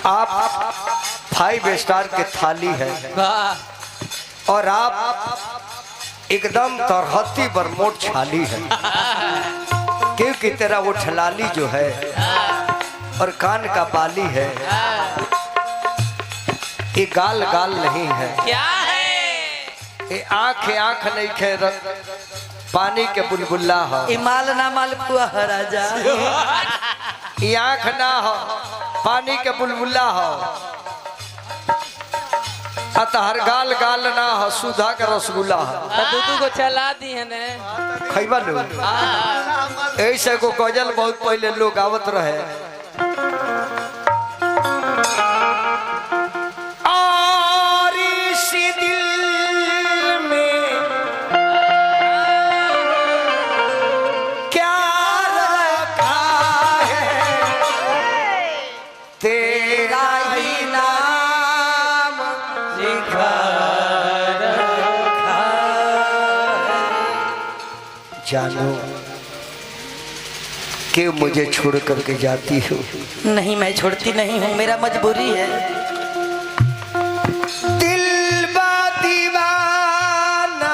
आप 5 स्टार के थाली है और आप एकदम तरहती बरमोट छाली है, क्योंकि तेरा वो ठलाली जो है और कान का बाली है, ये गाल गाल नहीं है, क्या है ये आँख नहीं खे, पानी के बुलबुल्ला हो, इमाल ना माल पुआ राजा, ये आँख ना हो, पानी के बुलबुल्ला हो, अतहर गाल गाल ना हो, सुधा का रसगुल्ला हो। दूधू को चला दी है ने खैबा लोग ऐसे को गजल बहुत पहले लोग आवत रहे। और इस दिल में क्या रखा है, तेरा ही नाम लिखा रखा है। जानो क्यों मुझे छोड़ करके जाती हो? नहीं मैं छोड़ती नहीं हूँ, मेरा मजबूरी है। दिल बा दीवाना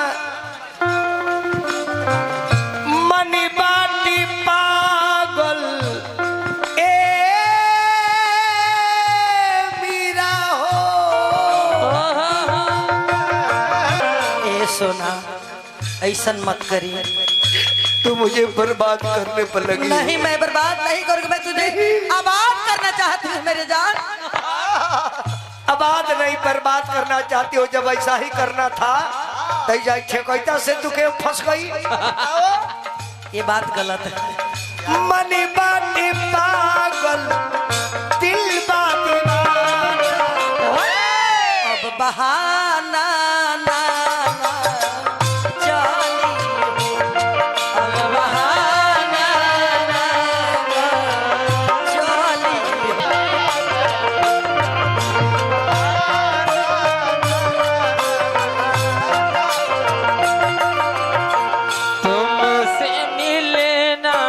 मन बाटी पागल ए मीरा हो। ए सोना ऐसन मत करी। तू मुझे बर्बाद करने पर लगी। नहीं मैं बर्बाद नहीं करूँगी, मैं तुझे आबाद करना चाहती हूँ मेरे जान। आबाद नहीं बर्बाद करना चाहती हो, जब ऐसा ही करना था तो ठेकैता से तू के फंस गई। ये बात गलत है। मन बाटी पागल दिल बा दीवाना, अब बहाना ना चली, अब बहाना ना चली। तुमसे मिलना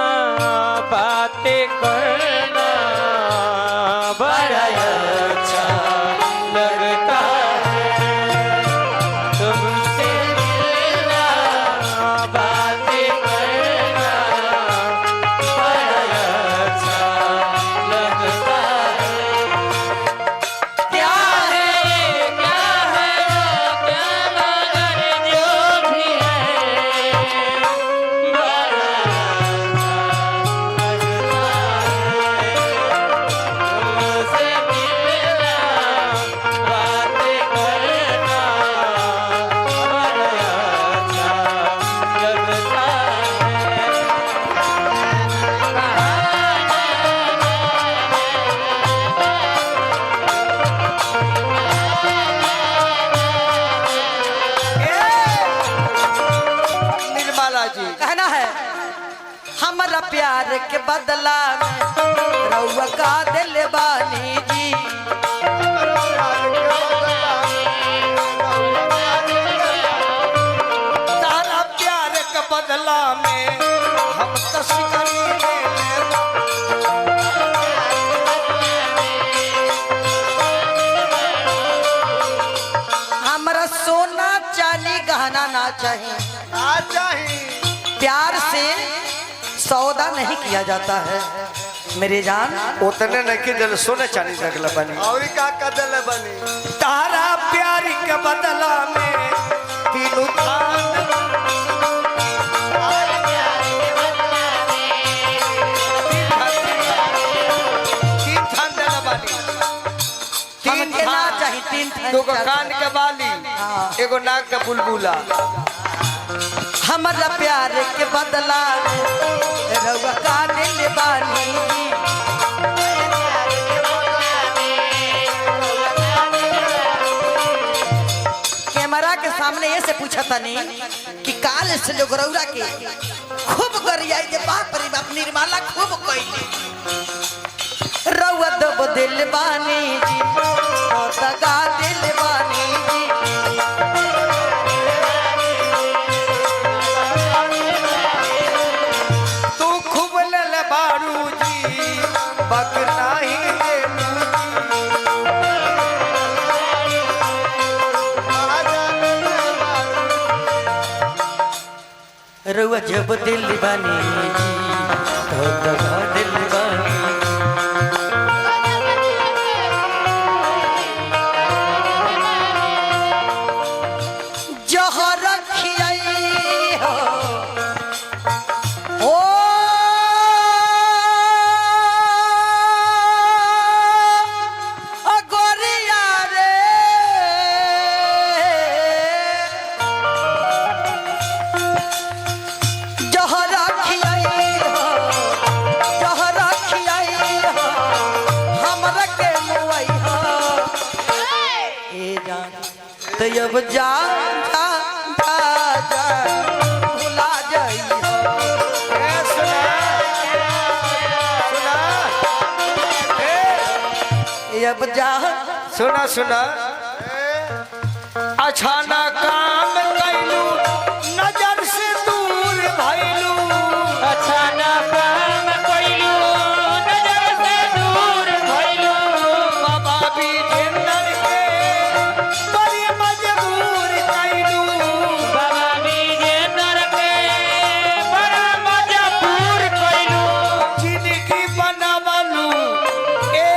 बातें करना बड़ा अच्छा लगता है। तुमसे मिलना बातें करना बड़ा अच्छा लगता है। क्या है ये क्या है क्या मगर जो भी है बड़ा तुमसे मिलना बातें करना बड़ा अच्छा लगता निर्मला जी कहना है हमारा प्यार के बदला में रउआ का दिल बानी जी। तारा प्यार के बदला में हम तस्करी ले लेना। हमारा सोना चांदी गहना ना चाहिए, प्यार से सौदा नहीं किया जाता है मेरे जान। उतने नहीं कि दिल सोने चांदी रखला बनी और का कदल बनी। तारा प्यार के बदला में तीनों थान तीन थान देला बनी। हमके ना चाहिए तीन थान दो चाहिए। कान के बाली, एगो नाक के बुलबुला। हमारा प्यार के बदला में रउआ का दिल बानी जी। कैमरा के सामने ये से पूछा था नहीं कि काल से लोग रउरा के खूब गरियाई जे बाप रे बाप निर्मला खूब कइले। रउआ दब दिल बानी जी, तो दगा दिल बानी जी। तू खूब ले बारू जी, बक नहीं देलू जी। रुआ जब दिल बानी तो दगा दिल बानी जहाँ रखिए हो ओ गोरिया रे जहाँ रखिए हो जहाँ रखिए हो हमरा के मुआई हो ए जान तो अब जा जा जा जा भुला जाई अब जा सुना सुना अच्छा ना काम कैलू नजर से दूर भैलू अच्छा ना काम कइलू नजर से दूर भइलू बाबा भी जिंदर के बड़ी मजबूर कैलू बाबा बीजे नर के बड़ा मजबूर कइलू जिंदगी बनावलू ए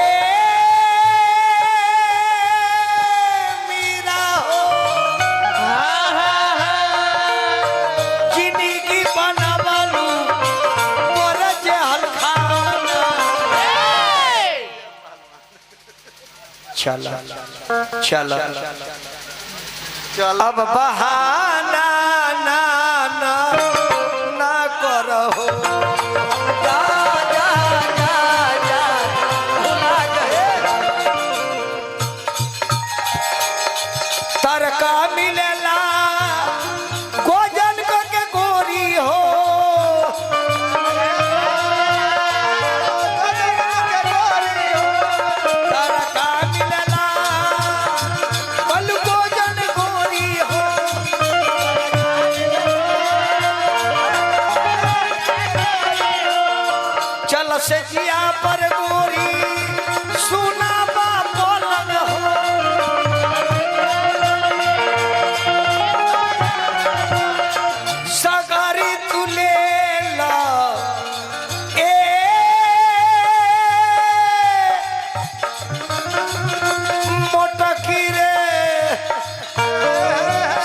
मीरा हो जिंदगी बनावलू मोर जे हलखाना चला चला अब बहाना ना ना ना करहो जा जा जा जा भुला गए तरका मिलेला गोजन को के गोरी हो तरका मिलेला बल गोजन गोरी हो चल से जिया पर गोरी सुना बा बोलन हो सगारी तुले ला ए मोटकी रे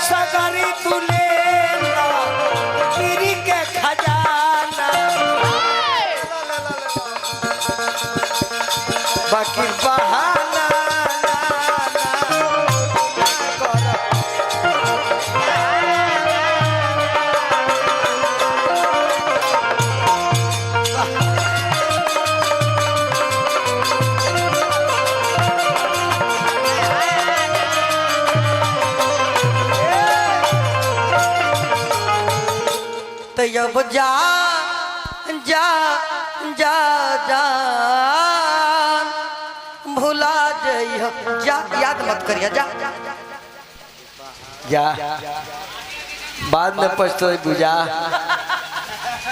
सगारी तुले ला गिरी के खजाना बाकी बहाना तो अब जा जा जा जा भुला जाइयो जा याद मत करिए जा जा बाद में पछतो बुझा